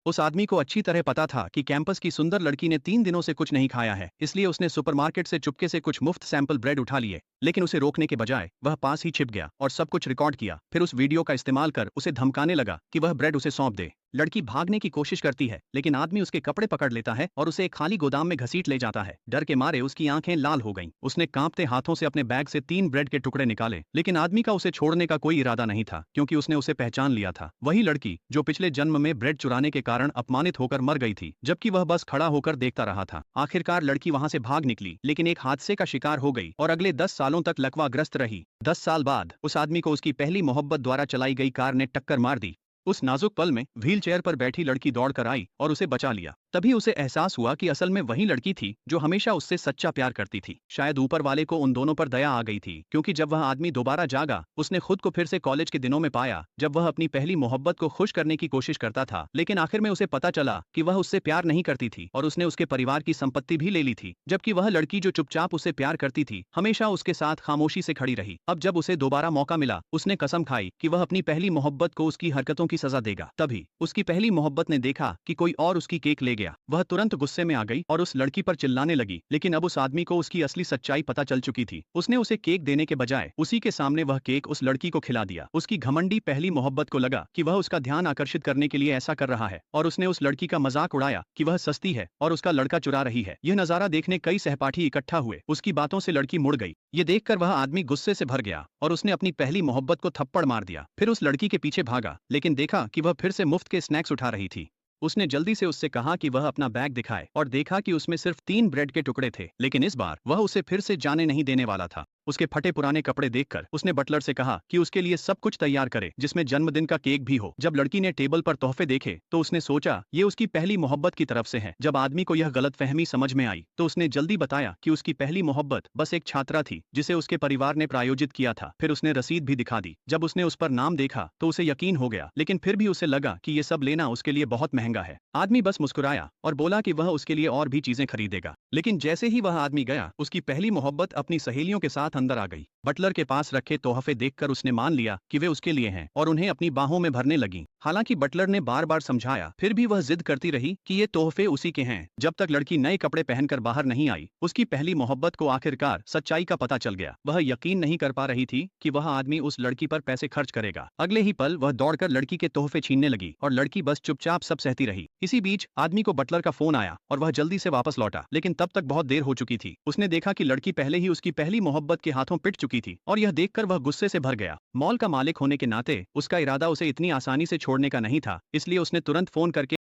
उस आदमी को अच्छी तरह पता था कि कैंपस की सुंदर लड़की ने 3 दिनों से कुछ नहीं खाया है, इसलिए उसने सुपरमार्केट से चुपके से कुछ मुफ्त सैंपल ब्रेड उठा लिए। लेकिन उसे रोकने के बजाय वह पास ही छिप गया और सब कुछ रिकॉर्ड किया। फिर उस वीडियो का इस्तेमाल कर उसे धमकाने लगा कि वह ब्रेड उसे सौंप दे। लड़की भागने की कोशिश करती है, लेकिन आदमी उसके कपड़े पकड़ लेता है और उसे एक खाली गोदाम में घसीट ले जाता है। डर के मारे उसकी आंखें लाल हो गईं। उसने कांपते हाथों से अपने बैग से 3 ब्रेड के टुकड़े निकाले, लेकिन आदमी का उसे छोड़ने का कोई इरादा नहीं था, क्योंकि उसने उसे पहचान लिया था। वही लड़की जो पिछले जन्म में ब्रेड चुराने के कारण अपमानित होकर मर गई थी, जबकि वह बस खड़ा होकर देखता रहा था। आखिरकार लड़की वहां से भाग निकली, लेकिन एक हादसे का शिकार हो गई और अगले 10 सालों तक लकवाग्रस्त रही। 10 साल बाद उस आदमी को उसकी पहली मोहब्बत द्वारा चलाई गई कार ने टक्कर मार दी। उस नाजुक पल में व्हील चेयर पर बैठी लड़की दौड़कर आई और उसे बचा लिया। तभी उसे एहसास हुआ कि असल में वही लड़की थी जो हमेशा उससे सच्चा प्यार करती थी। शायद ऊपर वाले को उन दोनों पर दया आ गई थी, क्योंकि जब वह आदमी दोबारा जागा, उसने खुद को फिर से कॉलेज के दिनों में पाया, जब वह अपनी पहली मोहब्बत को खुश करने की कोशिश करता था। लेकिन आखिर में उसे पता चला कि वह उससे प्यार नहीं करती थी और उसने उसके परिवार की संपत्ति भी ले ली थी, जबकि वह लड़की जो चुपचाप उससे प्यार करती थी हमेशा उसके साथ खामोशी से खड़ी रही। अब जब उसे दोबारा मौका मिला, उसने कसम खाई कि वह अपनी पहली मोहब्बत को उसकी हरकतों की सजा देगा। तभी उसकी पहली मोहब्बत ने देखा कि कोई और उसकी केक ले गया। वह तुरंत गुस्से में आ गई और उस लड़की पर चिल्लाने लगी, लेकिन अब उस आदमी को उसकी असली सच्चाई पता चल चुकी थी। उसने उसे केक देने के बजाय उसी के सामने वह केक उस लड़की को खिला दिया। उसकी घमंडी पहली मोहब्बत को लगा कि वह उसका ध्यान आकर्षित करने के लिए ऐसा कर रहा है, और उसने उस लड़की का मजाक उड़ाया कि वह सस्ती है और उसका लड़का चुरा रही है। यह नजारा देखने कई सहपाठी इकट्ठा हुए। उसकी बातों से लड़की मुड़ गई। ये देखकर वह आदमी गुस्से से भर गया और उसने अपनी पहली मोहब्बत को थप्पड़ मार दिया। फिर उस लड़की के पीछे भागा, लेकिन देखा कि वह फिर से मुफ्त के स्नैक्स उठा रही थी। उसने जल्दी से उससे कहा कि वह अपना बैग दिखाए और देखा कि उसमें सिर्फ 3 ब्रेड के टुकड़े थे। लेकिन इस बार वह उसे फिर से जाने नहीं देने वाला था। उसके फटे पुराने कपड़े देखकर उसने बटलर से कहा कि उसके लिए सब कुछ तैयार करे, जिसमें जन्मदिन का केक भी हो। जब लड़की ने टेबल पर तोहफे देखे तो उसने सोचा ये उसकी पहली मोहब्बत की तरफ से है। जब आदमी को यह गलतफहमी समझ में आई तो उसने जल्दी बताया कि उसकी पहली मोहब्बत बस एक छात्रा थी जिसे उसके परिवार ने प्रायोजित किया था। फिर उसने रसीद भी दिखा दी। जब उसने उस पर नाम देखा तो उसे यकीन हो गया, लेकिन फिर भी उसे लगा कि ये सब लेना उसके लिए बहुत महंगा है। आदमी बस मुस्कुराया और बोला कि वह उसके लिए और भी चीजें खरीदेगा। लेकिन जैसे ही वह आदमी गया, उसकी पहली मोहब्बत अपनी सहेलियों के साथ अंदर आ गई। बटलर के पास रखे तोहफे देखकर उसने मान लिया कि वे उसके लिए हैं और उन्हें अपनी बाहों में भरने लगी। हालांकि बटलर ने बार बार समझाया, फिर भी वह जिद करती रही कि ये तोहफे उसी के हैं। जब तक लड़की नए कपड़े पहनकर बाहर नहीं आई, उसकी पहली मोहब्बत को आखिरकार सच्चाई का पता चल गया। वह यकीन नहीं कर पा रही थी कि वह आदमी उस लड़की पर पैसे खर्च करेगा। अगले ही पल वह दौड़कर लड़की के तोहफे छीनने लगी और लड़की बस चुपचाप सब सहती रही। इसी बीच आदमी को बटलर का फोन आया और वह जल्दी से वापस लौटा, लेकिन तब तक बहुत देर हो चुकी थी। उसने देखा कि लड़की पहले ही उसकी पहली मोहब्बत के हाथों पिट चुकी थी और यह देखकर वह गुस्से से भर गया। मॉल का मालिक होने के नाते उसका इरादा उसे इतनी आसानी से छोड़ने का नहीं था, इसलिए उसने तुरंत फोन करके